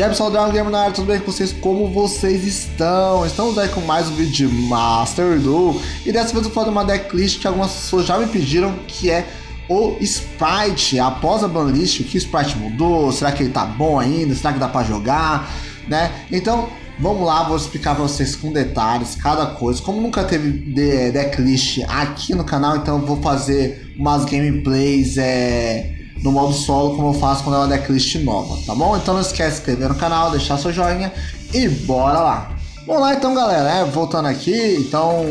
E aí pessoal, Dragon Gamer na área, tudo bem com vocês? Como vocês estão? Estamos aí com mais um vídeo de Master Duel. E dessa vez eu vou falar de uma decklist que algumas pessoas já me pediram, que é o Sprite. Após a banlist, o que o Sprite mudou? Será que ele tá bom ainda? Será que dá pra jogar? Né? Então, vamos lá, vou explicar pra vocês com detalhes cada coisa. Como nunca teve decklist aqui no canal, então eu vou fazer umas gameplays no modo solo, como eu faço quando é uma decklist nova, tá bom? Então não esquece de se inscrever no canal, deixar seu joinha e bora lá! Vamos lá então, galera, voltando aqui, então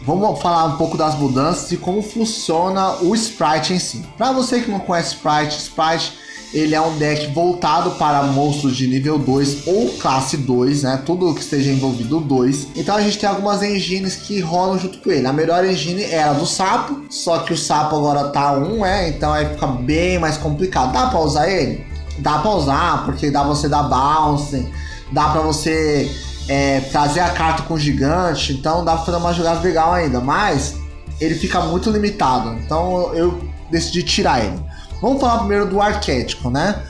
vamos falar um pouco das mudanças e como funciona o Sprite em si. Para você que não conhece Sprite, ele é um deck voltado para monstros de nível 2 ou classe 2, né? Tudo que esteja envolvido 2. Então a gente tem algumas engines que rolam junto com ele. A melhor engine era a do Sapo, só que o Sapo agora tá 1, então aí fica bem mais complicado. Dá para usar ele? Dá para usar, porque dá pra você dar bounce, dá para você trazer a carta com gigante, então dá para fazer uma jogada legal ainda, mas ele fica muito limitado, então eu decidi tirar ele. Vamos falar primeiro do arquétipo, né?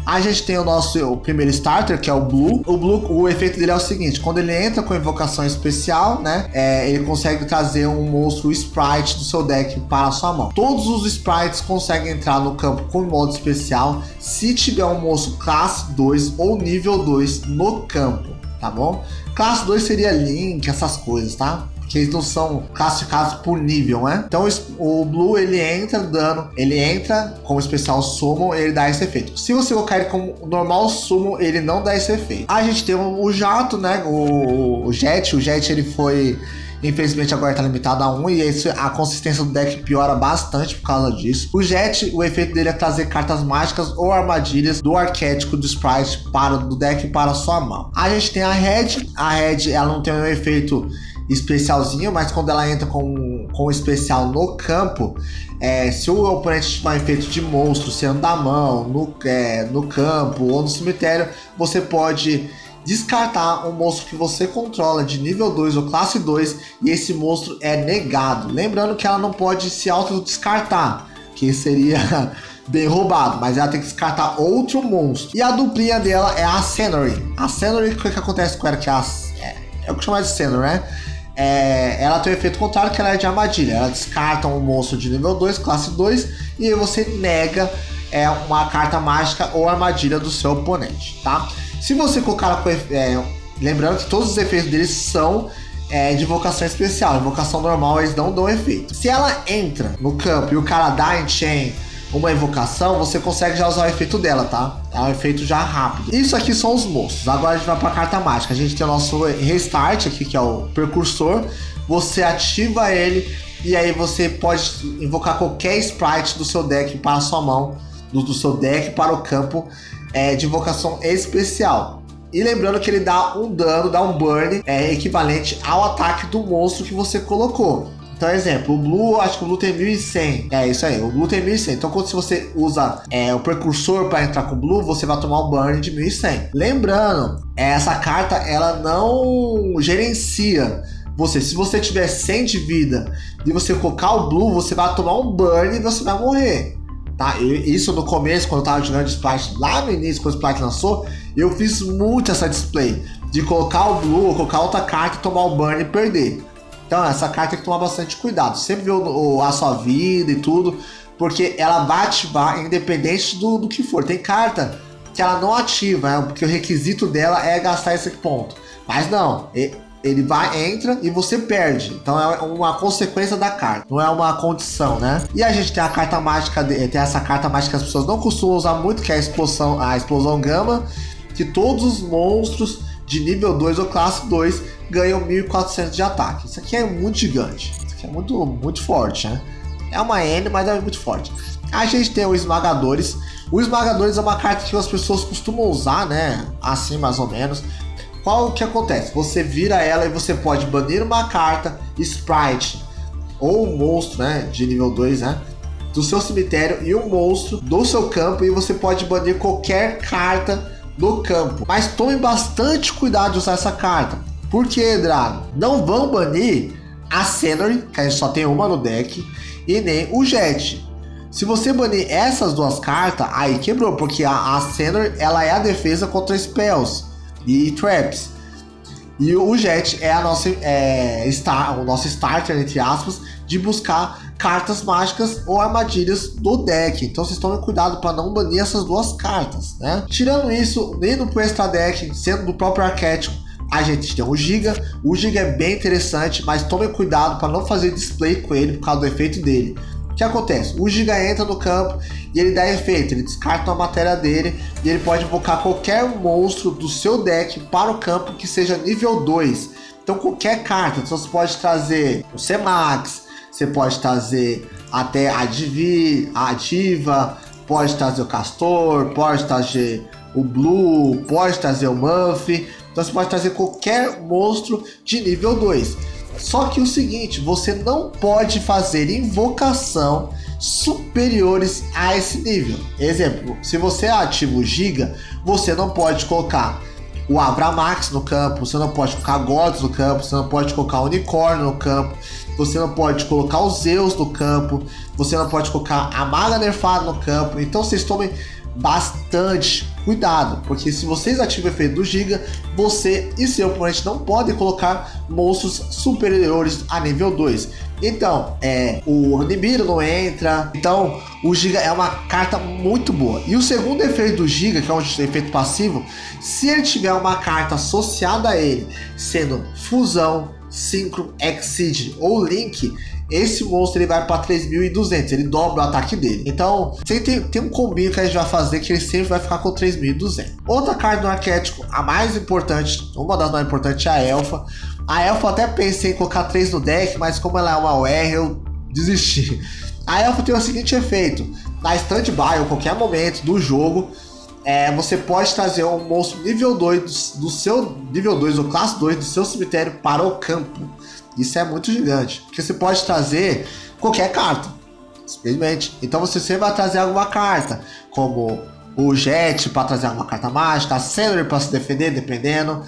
A gente tem o primeiro starter, que é o Blue. O Blue, o efeito dele é o seguinte: quando ele entra com invocação especial, né? Ele consegue trazer um monstro Sprite do seu deck para a sua mão. Todos os Sprites conseguem entrar no campo com modo especial se tiver um monstro classe 2 ou nível 2 no campo, tá bom? Classe 2 seria Link, essas coisas, tá? Que eles não são classificados por nível, né? Então o Blue, ele entra dando, ele entra como especial Summon, ele dá esse efeito. Se você colocar ele como normal Summon, ele não dá esse efeito. A gente tem o Jato, né? O Jet ele foi, infelizmente agora tá limitado a 1 e a consistência do deck piora bastante por causa disso. O Jet, o efeito dele é trazer cartas mágicas ou armadilhas do arquétipo do Sprite do deck para a sua mão. A gente tem a Red, ela não tem um efeito especialzinho, mas quando ela entra com o especial no campo, se o oponente tiver um efeito de monstro sendo da mão, no campo ou no cemitério, você pode descartar um monstro que você controla de nível 2 ou classe 2 e esse monstro é negado. Lembrando que ela não pode se auto-descartar, que seria bem roubado, mas ela tem que descartar outro monstro. E a duplinha dela é a Scenery. A Scenery, o que acontece com ela? Que é o que chama de Scenery, né? Ela tem o efeito contrário, que ela é de armadilha. Ela descarta um monstro de nível 2, classe 2, e aí você nega uma carta mágica ou armadilha do seu oponente, tá? Se você colocar lembrando que todos os efeitos deles são de invocação especial. Invocação normal eles não dão efeito. Se ela entra no campo e o cara dá enchain uma invocação, você consegue já usar o efeito dela, tá? É um efeito já rápido. Isso aqui são os monstros. Agora a gente vai para a carta mágica. A gente tem o nosso Restart aqui, que é o Precursor. Você ativa ele e aí você pode invocar qualquer Sprite do seu deck para a sua mão, do seu deck para o campo de invocação especial. E lembrando que ele dá um dano, dá um burn equivalente ao ataque do monstro que você colocou. Então, exemplo, o Blue, acho que o Blue tem 1100. É isso aí, o Blue tem 1100. Então, quando você usa o Precursor para entrar com o Blue, você vai tomar um burn de 1100. Lembrando, essa carta ela não gerencia você. Se você tiver 100 de vida e você colocar o Blue, você vai tomar um burn e você vai morrer. Tá? Isso no começo, quando eu tava jogando Sprite, lá no início, quando o Sprite lançou, eu fiz muito essa display de colocar o Blue, colocar outra carta e tomar o burn e perder. Então essa carta tem que tomar bastante cuidado, sempre ver a sua vida e tudo, porque ela vai ativar independente do que for. Tem carta que ela não ativa, porque o requisito dela é gastar esse ponto, mas não, ele entra e você perde. Então é uma consequência da carta, não é uma condição, né? E a gente tem a carta mágica, tem essa carta mágica que as pessoas não costumam usar muito, que é a explosão gama, que todos os monstros de nível 2 ou classe 2 ganham 1400 de ataque. Isso aqui é muito gigante, isso aqui é muito, muito forte, né? É uma N, mas é muito forte. A gente tem o Esmagadores. O Esmagadores é uma carta que as pessoas costumam usar, né? Assim, mais ou menos. Qual o que acontece? Você vira ela e você pode banir uma carta Sprite ou um monstro, né, de nível 2, né, do seu cemitério e um monstro do seu campo, e você pode banir qualquer carta do campo. Mas tome bastante cuidado de usar essa carta. Por que, Drago? Não vão banir a Scenery, que a gente só tem uma no deck, e nem o Jet. Se você banir essas duas cartas, aí quebrou, porque a Senor, ela é a defesa contra spells e traps. E o Jet é a nossa, o nosso starter, entre aspas, de buscar cartas mágicas ou armadilhas do deck. Então vocês tomem cuidado para não banir essas duas cartas, né? Tirando isso, indo pro extra deck, sendo do próprio arquétipo, a gente tem o Giga. O Giga é bem interessante, mas tomem cuidado para não fazer display com ele por causa do efeito dele. O que acontece? O Giga entra no campo e ele dá efeito, ele descarta a matéria dele e ele pode invocar qualquer monstro do seu deck para o campo que seja nível 2. Então qualquer carta, então você pode trazer o C-Max, você pode trazer até a Diva, pode trazer o Castor, pode trazer o Blue, pode trazer o Muff. Então você pode trazer qualquer monstro de nível 2. Só que o seguinte, você não pode fazer invocação superiores a esse nível. Exemplo, se você ativa o Giga, você não pode colocar o Abramax no campo, você não pode colocar Gods no campo, você não pode colocar o Unicórnio no campo, você não pode colocar os Zeus no campo, você não pode colocar a Maga Nerfada no campo. Então vocês tomem bastante cuidado, porque se vocês ativam o efeito do Giga, você e seu oponente não podem colocar monstros superiores a nível 2. Então, o Nibiru não entra. Então, o Giga é uma carta muito boa. E o segundo efeito do Giga, que é um efeito passivo, se ele tiver uma carta associada a ele, sendo Fusão, Synchro, Exceed ou Link, esse monstro ele vai para 3.200, ele dobra o ataque dele. Então, tem um combinho que a gente vai fazer que ele sempre vai ficar com 3.200. Outra carta do arquétipo, a mais importante, uma das mais importantes é a Elfa. A Elfa eu até pensei em colocar 3 no deck, mas como ela é uma UR, eu desisti. A Elfa tem o seguinte efeito: na standby ou qualquer momento do jogo, você pode trazer um monstro nível 2 do seu nível 2 ou classe 2 do seu cemitério para o campo. Isso é muito gigante, porque você pode trazer qualquer carta, simplesmente. Então você sempre vai trazer alguma carta, como o Jet para trazer alguma carta mágica, a Celery para se defender, dependendo.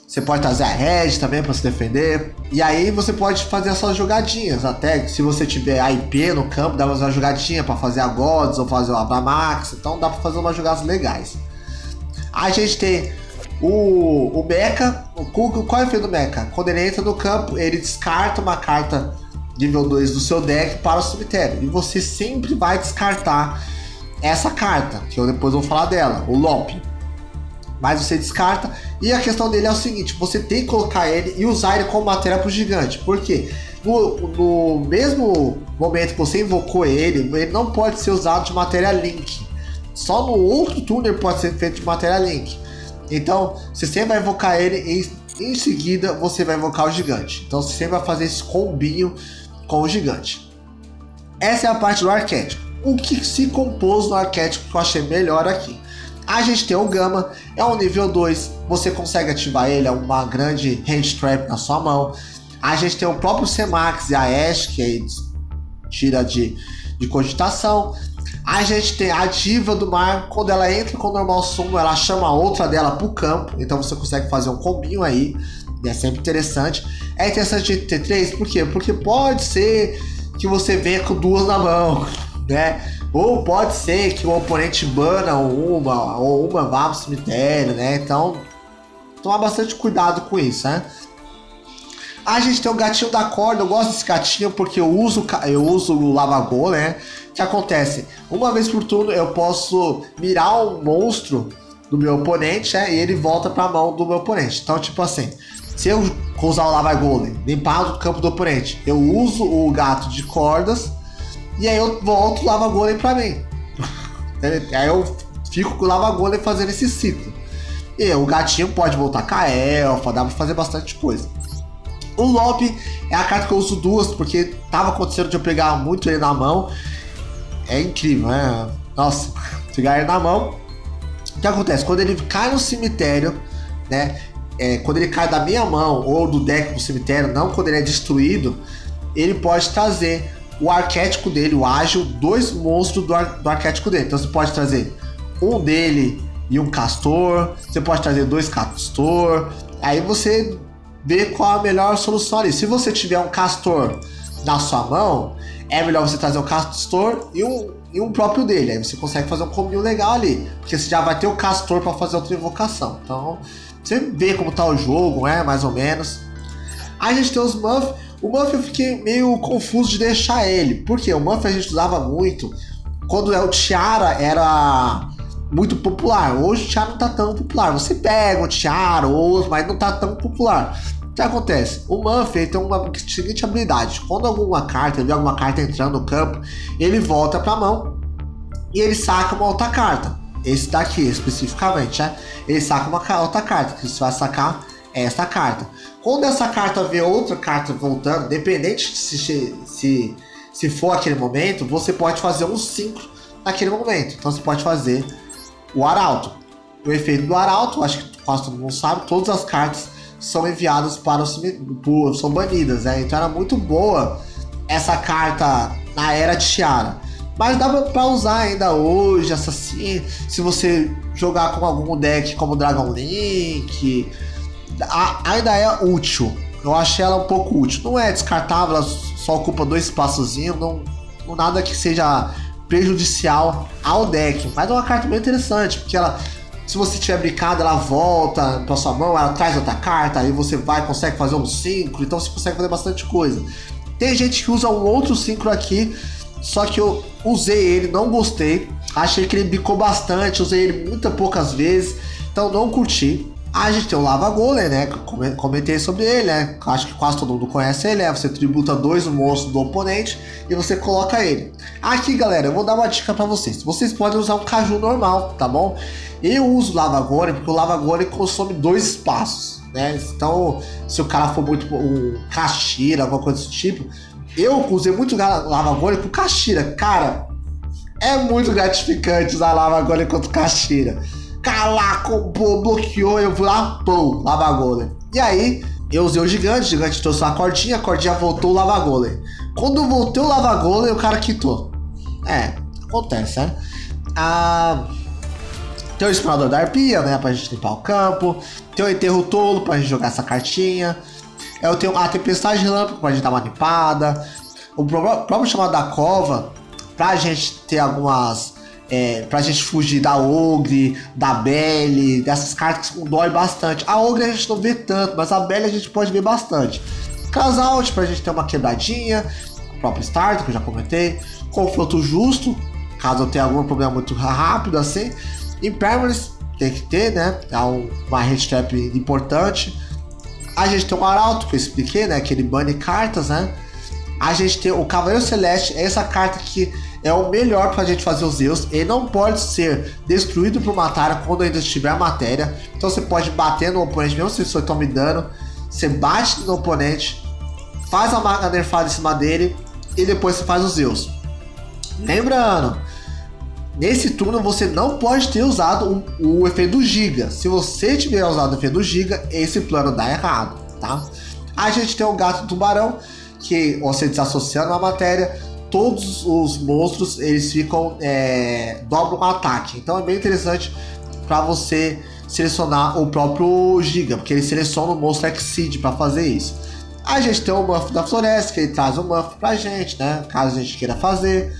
Você pode trazer a Red também para se defender. E aí você pode fazer as suas jogadinhas. Até se você tiver a IP no campo, dá uma jogadinha para fazer a Gods ou fazer o Abramax. Então dá para fazer umas jogadas legais. A gente tem o Mecha. Qual é o efeito do Mecha? Quando ele entra no campo, ele descarta uma carta nível 2 do seu deck para o cemitério. E você sempre vai descartar essa carta, que eu depois vou falar dela, o Lope. Mas você descarta, e a questão dele é o seguinte: você tem que colocar ele e usar ele como matéria para o gigante. Por quê? No mesmo momento que você invocou ele não pode ser usado de matéria Link. Só no outro turno ele pode ser feito de matéria Link. Então você sempre vai invocar ele e em seguida você vai invocar o gigante. Então você sempre vai fazer esse combinho com o gigante. Essa é a parte do arquétipo. O que se compôs no arquétipo que eu achei melhor aqui? A gente tem o Gama, é um nível 2, você consegue ativar ele, é uma grande hand trap na sua mão. A gente tem o próprio C-Max e a Ashe, que aí tira de cogitação. A gente tem a Diva do Mar, quando ela entra com o normal sumo, ela chama outra dela pro campo, então você consegue fazer um combinho aí, e é sempre interessante. É interessante ter 3, por quê? Porque pode ser que você venha com 2 na mão, né? Ou pode ser que o oponente bana uma, ou uma vá pro cemitério, né? Então, tomar bastante cuidado com isso, né? A gente tem o gatinho da corda. Eu gosto desse gatinho porque eu uso o Lavagol, né? O que acontece? Uma vez por turno eu posso mirar um monstro do meu oponente, e ele volta pra mão do meu oponente. Então, tipo assim, se eu usar o Lavagol, limpar o campo do oponente, eu uso o gato de cordas, e aí eu volto o Lava Golem pra mim. Aí eu fico com o Lava Golem fazendo esse ciclo. E o gatinho pode voltar com a Elfa, dá pra fazer bastante coisa. O Lope é a carta que eu uso 2, porque tava acontecendo de eu pegar muito ele na mão. É incrível, né? Nossa, pegar ele na mão. O que acontece? Quando ele cai no cemitério, né? Quando ele cai da minha mão ou do deck pro cemitério, não quando ele é destruído, ele pode trazer o arquétipo dele, o ágil, 2 monstros do arquétipo dele. Então você pode trazer um dele e um castor, você pode trazer 2 castor, aí você vê qual a melhor solução ali. Se você tiver um castor na sua mão, é melhor você trazer um castor e e um próprio dele. Aí você consegue fazer um combinho legal ali, porque você já vai ter o Castor para fazer outra invocação. Então você vê como tá o jogo, né? Mais ou menos. Aí a gente tem os Muff. O Muff eu fiquei meio confuso de deixar ele, porque o Muff a gente usava muito quando o Tiara era muito popular. Hoje o Tiara não tá tão popular. Você pega o Tiara ou outro, mas não tá tão popular. O que acontece? O Muff tem uma seguinte habilidade: quando alguma carta, ele vê alguma carta entrando no campo, ele volta pra mão e ele saca uma outra carta. Esse daqui especificamente, né? Ele saca uma outra carta, que você vai sacar essa carta. Quando essa carta vê outra carta voltando, independente se for aquele momento, você pode fazer um síncro naquele momento. Então você pode fazer o Arauto. O efeito do Arauto, acho que quase todo mundo sabe, todas as cartas são enviadas para o cemitério, são banidas, né? Então era muito boa essa carta na Era de Tiara. Mas dá pra usar ainda hoje, assim, se você jogar com algum deck como Dragon Link, ainda é útil. Eu achei ela um pouco útil. Não é descartável, ela só ocupa 2 espaçozinhos, não nada que seja prejudicial ao deck. Mas é uma carta bem interessante, porque ela, se você tiver brincado, ela volta pra sua mão, ela traz outra carta, aí você consegue fazer um síncro, então você consegue fazer bastante coisa. Tem gente que usa um outro síncro aqui, só que eu usei ele, não gostei, achei que ele bicou bastante, usei ele muitas poucas vezes, então não curti. A gente tem o Lava Golem, né, que eu comentei sobre ele, né, acho que quase todo mundo conhece ele, né, você tributa 2 monstros do oponente e você coloca ele. Aqui, galera, eu vou dar uma dica pra vocês: vocês podem usar um Caju normal, tá bom? Eu uso o Lava Golem porque o Lava Golem consome 2 espaços, né, então se o cara for muito um Kashira, alguma coisa desse tipo, eu usei muito Lava Golem com Kashira. Cara, é muito gratificante usar Lava Golem contra Kashira. Cara, combou, bloqueou, eu vou lá, pô, Lava Golem. E aí, eu usei o gigante trouxe uma cordinha, a cordinha voltou o Lava Golem. Quando voltou o Lava Golem, o cara quitou. Acontece, né? Tem o Explorador da Arpia, né, pra gente limpar o campo. Tem o Enterro Tolo pra gente jogar essa cartinha. Eu tenho a Tempestade Relâmpago pra gente dar uma limpada. O próprio Chamado da Cova, pra gente ter algumas... pra gente fugir da Ogre, da Belle, dessas cartas que dói bastante. A Ogre a gente não vê tanto, mas a Belle a gente pode ver bastante. Casout pra gente ter uma quebradinha. O próprio Starter, que eu já comentei. Confronto Justo, caso eu tenha algum problema muito rápido assim. Impermanence tem que ter, né? É uma red trap importante. A gente tem o Arauto, que eu expliquei, né? Que ele bane cartas, né? A gente tem o Cavaleiro Celeste, essa carta que é o melhor pra gente fazer os Zeus. Ele não pode ser destruído por matéria quando ainda estiver matéria. Então você pode bater no oponente, mesmo se você tome dano. Você bate no oponente, faz a maga nerfada em cima dele e depois você faz os Zeus. Lembrando, nesse turno você não pode ter usado o efeito do Giga. Se você tiver usado o efeito do Giga, esse plano dá errado, tá? A gente tem o Gato Tubarão, que você desassociando a matéria, todos os monstros eles ficam dobram o ataque. Então é bem interessante para você selecionar o próprio Giga, porque ele seleciona o monstro Exceed para fazer isso. A gente tem o Muff da Floresta, que ele traz o Muff pra gente, né? Caso a gente queira fazer.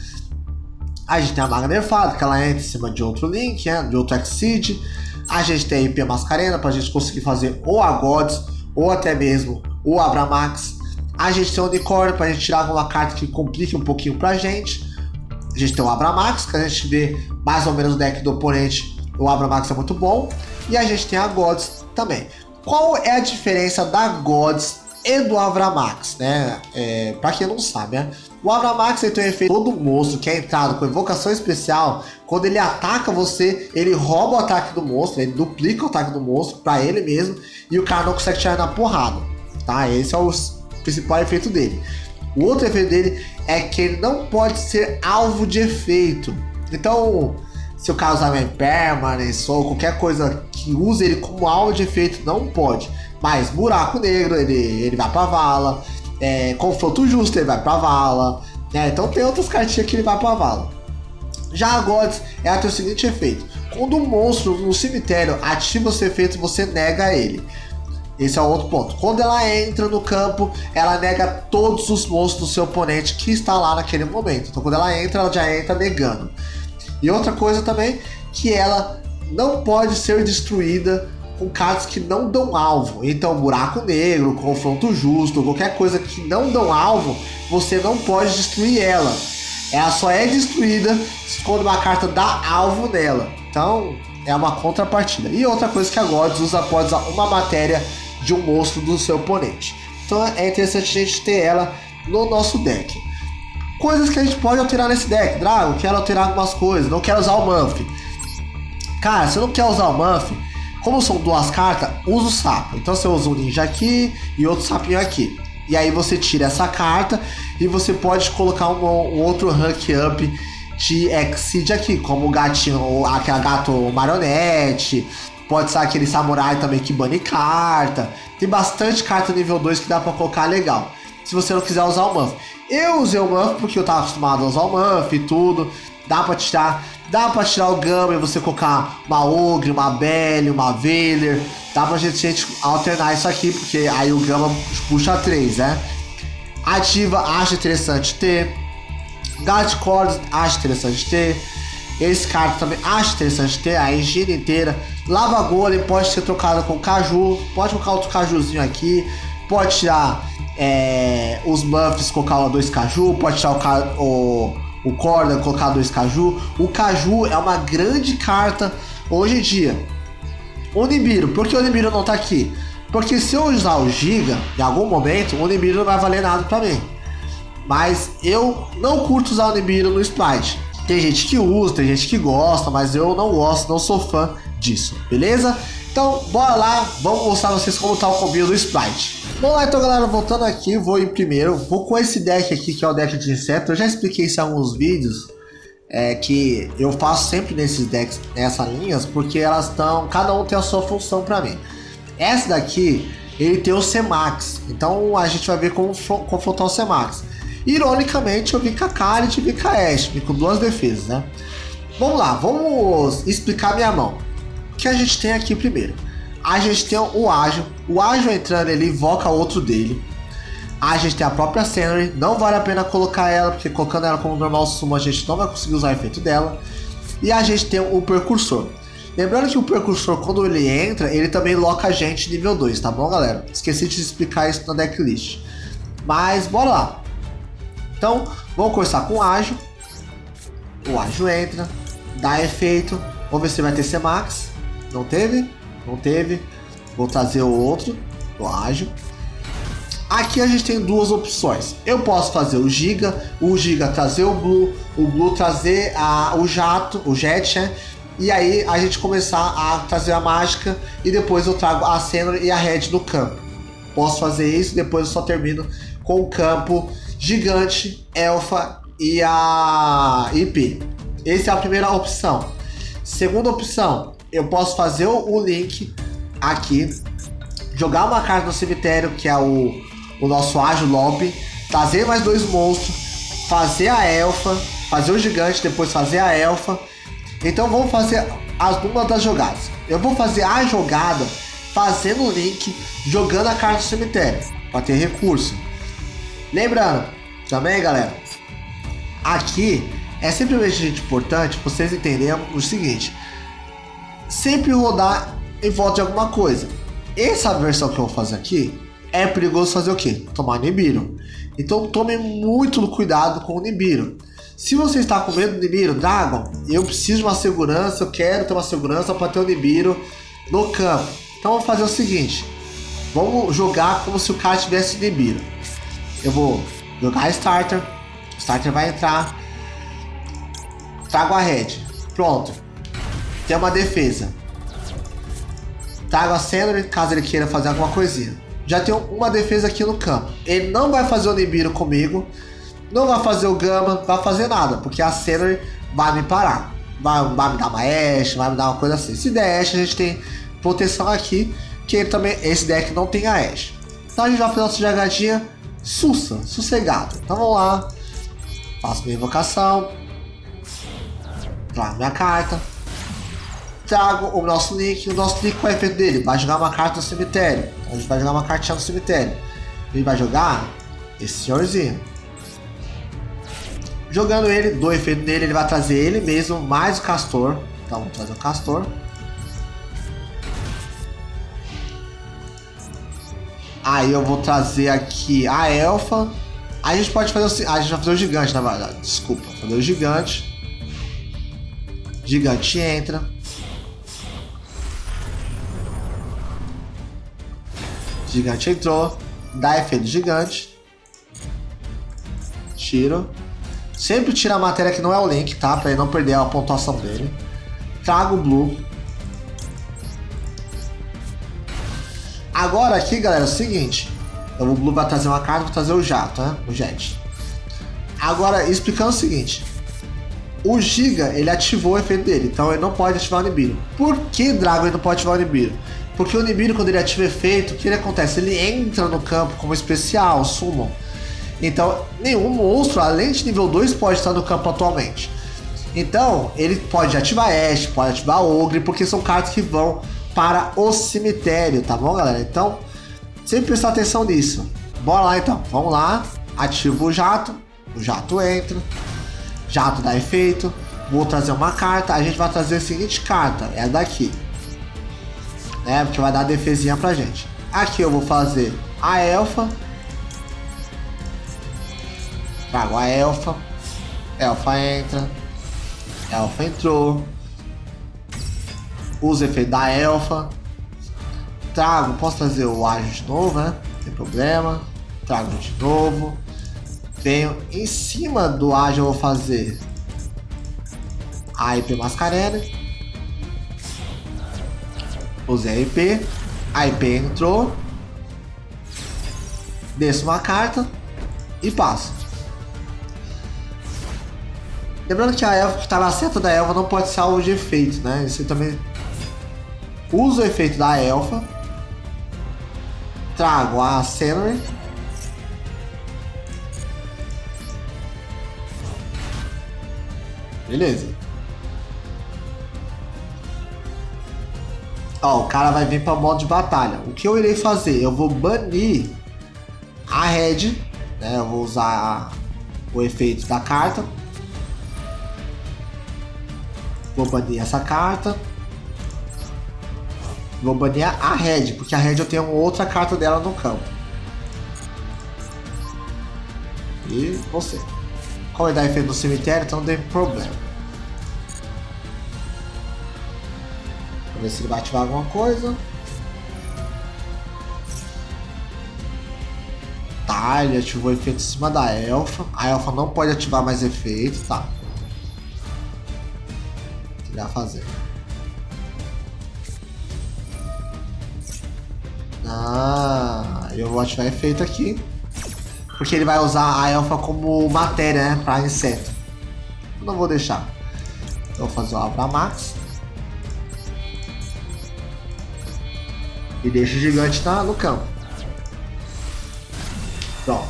A gente tem a Maga Nerfada, que ela entra em cima de outro Link, né? De outro Exceed. A gente tem a IP Mascarena, pra gente conseguir fazer ou a Gods, ou até mesmo o Abramax. A gente tem o Unicórnio, pra gente tirar alguma carta que complique um pouquinho pra gente. A gente tem o Abramax, que a gente vê mais ou menos o deck do oponente. O Abramax é muito bom. E a gente tem a Gods também. Qual é a diferença da Gods e do Avramax, né? Pra quem não sabe, né? O Avramax ele tem um efeito: todo monstro que é entrado com invocação especial, quando ele ataca você, ele rouba o ataque do monstro, ele duplica o ataque do monstro pra ele mesmo, e o cara não consegue tirar na porrada, tá? Esse é o principal efeito dele. O outro efeito dele é que ele não pode ser alvo de efeito. Então, se o cara usar Impermanence ou qualquer coisa que use ele como alvo de efeito, não pode. Mas Buraco Negro, ele vai pra vala. Confronto Justo, ele vai pra vala. Então tem outras cartinhas que ele vai pra vala. Já a Gods, ela tem o seguinte efeito: quando um monstro no cemitério ativa o seu efeito, você nega ele. Esse é o outro ponto. Quando ela entra no campo, ela nega todos os monstros do seu oponente que está lá naquele momento. Então quando ela já entra negando. E outra coisa também, que ela não pode ser destruída com cartas que não dão alvo. Então buraco negro, confronto justo, qualquer coisa que não dão alvo, você não pode destruir ela. Ela só é destruída quando uma carta dá alvo nela. Então é uma contrapartida. E outra coisa que a Gods usa, pode usar uma matéria de um monstro do seu oponente. Então é interessante a gente ter ela no nosso deck. Coisas que a gente pode alterar nesse deck. Drago, quero alterar algumas coisas, não quero usar o Muff. Cara, se não quer usar o Muff, como são duas cartas, usa o sapo. Então você usa um ninja aqui e outro sapinho aqui. E aí você tira essa carta e você pode colocar um outro rank up de Exceed aqui, como o gatinho, aquele gato marionete. Pode ser aquele samurai também que bane carta. Tem bastante carta nível 2 que dá pra colocar legal. Se você não quiser usar o Muff. Eu usei o Muff porque eu tava acostumado a usar o Muff e tudo. Dá pra tirar o Gama e você colocar uma Ogre, uma Belle, uma Veiler. Dá pra gente alternar isso aqui, porque aí o Gama puxa 3, né? Ativa, acho interessante ter. Guard Cords, acho interessante ter. Esse card também acho interessante ter. A engine inteira. Lava Golem pode ser trocada com Caju. Pode colocar outro Cajuzinho aqui. Pode tirar os buffs, colocar 2 Caju. Pode tirar o Corda, colocar 2 Caju. O Caju é uma grande carta hoje em dia. O Nibiru, por que o Nibiru não tá aqui? Porque se eu usar o Giga, em algum momento, o Nibiru não vai valer nada pra mim. Mas eu não curto usar o Nibiru no Sprite. Tem gente que usa, tem gente que gosta, mas eu não gosto, não sou fã disso, beleza? Então, bora lá, vamos mostrar pra vocês como tá o combinho do Sprite. Vamos lá então, galera, voltando aqui, vou ir primeiro, vou com esse deck aqui, que é o deck de inseto. Eu já expliquei isso em alguns vídeos, que eu faço sempre nesses decks, nessas linhas, porque elas estão, cada um tem a sua função pra mim. Essa daqui, ele tem o C-Max, então a gente vai ver como confrontar o C-Max. Ironicamente, eu vim com a Khaled e vim com a Ashe, vim com 2 defesas, né? Vamos lá, vamos explicar minha mão. O que a gente tem aqui primeiro? A gente tem o Ágil. O Ágil entrando, ele invoca outro dele. A gente tem a própria Scenery. Não vale a pena colocar ela, porque colocando ela como normal sumo, a gente não vai conseguir usar o efeito dela. E a gente tem o Percursor. Lembrando que o Percursor, quando ele entra, ele também loca a gente nível 2, tá bom, galera? Esqueci de explicar isso na decklist. Mas, bora lá. Então, vamos começar com o Ágil. O Ágil entra, dá efeito. Vamos ver se vai ter C-Max. Não teve? Não teve. Vou trazer o outro, o Ágil. Aqui a gente tem 2 opções. Eu posso fazer o Giga trazer o Blue trazer o Jato, o Jet, né? E aí a gente começar a trazer a mágica e depois eu trago a Scenery e a Red no campo. Posso fazer isso, depois eu só termino com o campo Gigante, Elfa e a IP. Essa é a primeira opção. Segunda opção, eu posso fazer o link aqui, jogar uma carta no cemitério, que é o nosso Ágil Lobby, trazer mais 2 monstros, fazer a Elfa, fazer o Gigante, depois fazer a Elfa. Então vamos fazer uma das jogadas. Eu vou fazer a jogada fazendo o link, jogando a carta no cemitério, para ter recurso. Lembrando, também galera, aqui é simplesmente importante vocês entenderem o seguinte: sempre rodar em volta de alguma coisa. Essa versão que eu vou fazer aqui, é perigoso fazer o quê? Tomar Nibiru. Então tome muito cuidado com o Nibiru. Se você está com medo do Nibiru, Dragon, eu preciso de uma segurança, eu quero ter uma segurança para ter o Nibiru no campo. Então vamos fazer o seguinte: vamos jogar como se o cara tivesse Nibiru. Eu vou jogar Starter, o Starter vai entrar, trago a Red, pronto, tem uma defesa, trago a Scenery caso ele queira fazer alguma coisinha, já tenho uma defesa aqui no campo. Ele não vai fazer o Nibiru comigo, não vai fazer o Gama, não vai fazer nada, porque a Scenery vai me parar, vai me dar uma Ashe, vai me dar uma coisa assim. Se der Ashe, a gente tem proteção aqui, que ele também, esse deck não tem a Ashe. Então a gente vai fazer nossa jogadinha sossegado. Então vamos lá, faço minha invocação, trago minha carta, trago o nosso Link. O nosso Link, qual é o efeito dele? Vai jogar uma carta no cemitério. Então a gente vai jogar uma cartinha no cemitério. Ele vai jogar esse senhorzinho. Jogando ele, do efeito dele, ele vai trazer ele mesmo, mais o Castor. Então vamos trazer o Castor. Aí eu vou trazer aqui a Elfa. Aí a gente pode fazer a gente vai fazer o Gigante, na verdade. Desculpa, fazer o Gigante. Gigante entra. Gigante entrou. Dá efeito Gigante. Tiro. Sempre tira a matéria que não é o Link, tá? Pra ele não perder a pontuação dele. Trago o Blue. Agora aqui, galera, é o seguinte. O Blue vai trazer uma carta, vou trazer o Jato, né? O Jet. Agora, explicando o seguinte. O Giga, ele ativou o efeito dele, então ele não pode ativar o Nibiru. Por que Dragon ele não pode ativar o Nibiru? Porque o Nibiru, quando ele ativa efeito, o que ele acontece? Ele entra no campo como especial, Summon. Então, nenhum monstro, além de nível 2, pode estar no campo atualmente. Então, ele pode ativar Ash, pode ativar Ogre, porque são cartas que vão para o cemitério, tá bom, galera? Então, sempre prestar atenção nisso. Bora lá, então. Vamos lá. Ativa o Jato entra. Jato dá efeito. Vou trazer uma carta. A gente vai trazer a seguinte carta. É a daqui. Né? Porque vai dar defesinha pra gente. Aqui eu vou fazer a Elfa. Trago a Elfa. Elfa entra. Elfa entrou. Usa o efeito da Elfa. Trago. Posso trazer o Ágil de novo, né? Não tem problema. Trago de novo. Venho em cima do Ágil, eu vou fazer a IP Mascarena. Usei a IP. A IP entrou. Desço uma carta. E passo. Lembrando que a Elfa que está na seta da Elfa não pode ser alvo de efeito, né? Você também usa o efeito da Elfa. Trago a Scenery. Beleza. Ó, o cara vai vir para modo de batalha. O que eu irei fazer? Eu vou banir a Red, né? Eu vou usar o efeito da carta. Vou banir essa carta. Vou banir a Red, porque a Red eu tenho outra carta dela no campo. E você. Como ele dá efeito no cemitério, então não tem problema. Vamos ver se ele vai ativar alguma coisa. Tá, ele ativou efeito em cima da Elfa. A Elfa não pode ativar mais efeito, tá? O que ele vai fazer? Ah, eu vou ativar efeito aqui. Porque ele vai usar a Elfa como matéria, né? Pra inseto. Eu não vou deixar. Eu vou fazer o Abramax. E deixa o gigante no campo. Pronto.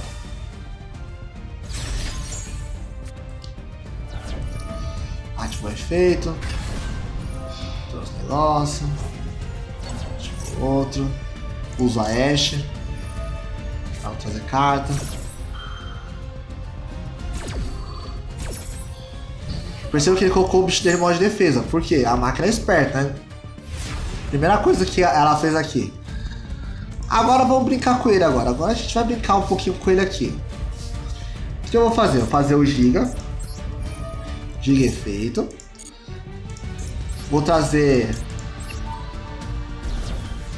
Ativa o efeito. Trouxe o negócio. Ativa o outro. Uso a Ash. Vou trazer carta. Perceba que ele colocou o bicho dele em modo de defesa. Por quê? A máquina é esperta, né? Primeira coisa que ela fez aqui. Agora vamos brincar com ele agora. Agora a gente vai brincar um pouquinho com ele aqui. O que eu vou fazer? Eu vou fazer o Giga. Giga efeito. Vou trazer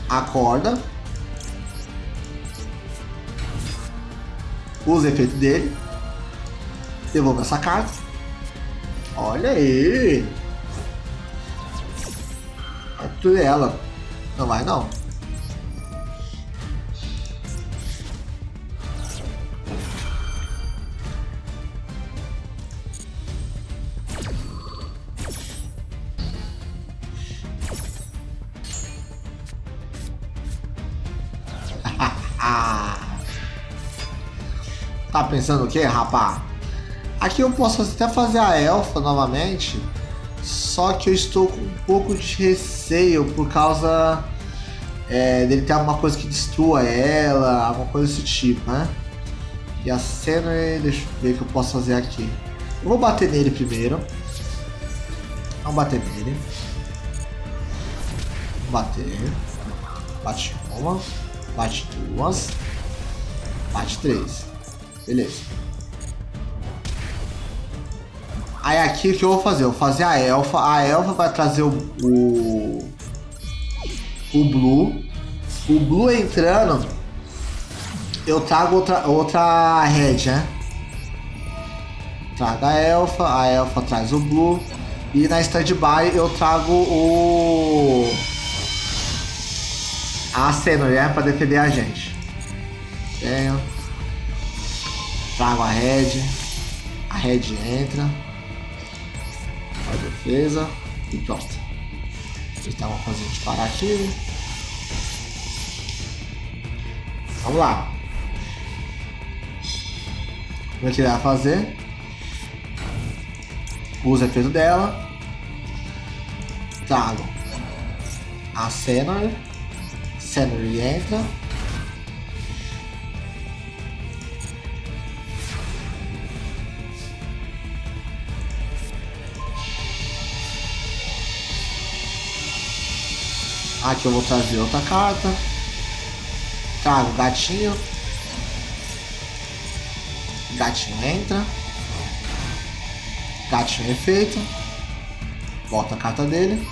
a corda. Usa o efeito dele. Devolvo essa carta. Olha aí. É tudo ela. Não vai não. Tá pensando o que, rapá? Aqui eu posso até fazer a Elfa novamente. Só que eu estou com um pouco de receio por causa dele ter alguma coisa que destrua ela, alguma coisa desse tipo, né? E a cena, deixa eu ver o que eu posso fazer aqui. Eu vou bater nele primeiro. Vamos bater nele. Bater. Bate uma. Bate duas. Bate três. Beleza. Aí aqui o que eu vou fazer? Eu vou fazer a elfa. A elfa vai trazer o blue. O blue entrando, eu trago outra red, né? Trago a elfa traz o blue. E na standby eu trago a Senori, né? Pra defender a gente. Tenho. Trago a red. A red entra. A defesa. E pronto. Então vamos fazer a gente parar aqui. Vamos lá. O que ele vai fazer? Usa o efeito dela. Trago a Senori. Senori entra. Aqui eu vou trazer outra carta. Trago o gatinho. Gatinho entra. Gatinho efeito. Bota a carta dele.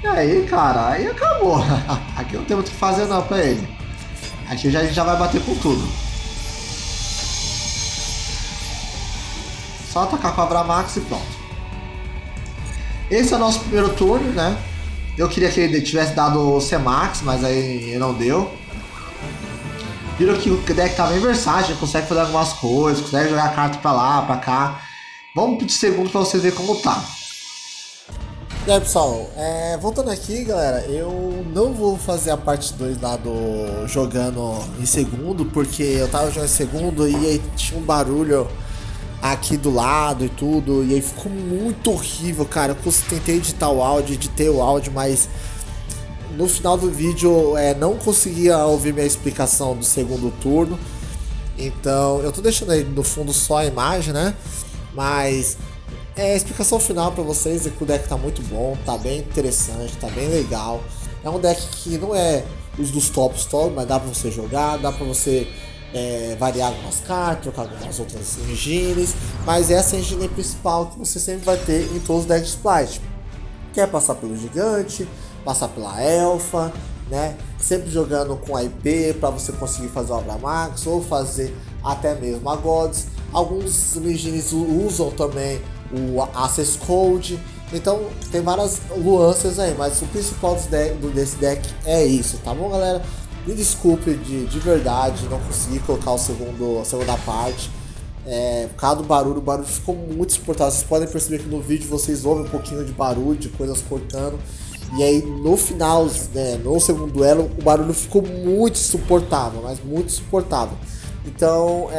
E aí, cara, aí acabou. Aqui não tem muito o que fazer não pra ele. Aqui a gente já vai bater com tudo. Só atacar com a Abramax e pronto. Esse é o nosso primeiro turno, né? Eu queria que ele tivesse dado o C-Max, mas aí não deu. Viram que o deck tá bem versátil, consegue fazer algumas coisas, consegue jogar carta pra lá, pra cá. Vamos de segundo pra vocês verem como tá. E aí pessoal, voltando aqui galera, eu não vou fazer a parte 2 lá do jogando em segundo, porque eu tava jogando em segundo e aí tinha um barulho aqui do lado e tudo, e aí ficou muito horrível, cara. Eu tentei editar o áudio, editei o áudio, mas no final do vídeo não conseguia ouvir minha explicação do segundo turno. Então eu tô deixando aí no fundo só a imagem, né? Mas a explicação final pra vocês é que o deck tá muito bom, tá bem interessante, tá bem legal. É um deck que não é os dos tops, mas dá pra você jogar, dá pra você variar algumas cartas, trocar algumas outras engines, mas essa é a engine principal que você sempre vai ter em todos os decks de Splice. Quer passar pelo gigante, passar pela elfa, né? Sempre jogando com a IP para você conseguir fazer o Abramax ou fazer até mesmo a Gods. Alguns engines usam também o Access Code, então tem várias nuances aí, mas o principal desse deck é isso, tá bom galera? Me desculpe de verdade não consegui colocar a segunda parte. Por causa do barulho, o barulho ficou muito insuportável. Vocês podem perceber que no vídeo vocês ouvem um pouquinho de barulho, de coisas cortando. E aí no final, no segundo duelo, o barulho ficou muito insuportável, mas muito insuportável. Então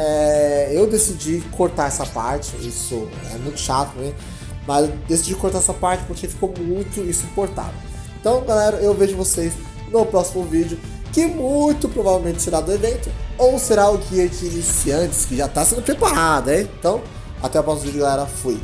eu decidi cortar essa parte, isso é muito chato, né? Mas eu decidi cortar essa parte porque ficou muito insuportável. Então galera, eu vejo vocês no próximo vídeo, que muito provavelmente será do evento, ou será o guia de iniciantes, que já está sendo preparado, hein? Então, até o próximo vídeo, galera. Fui!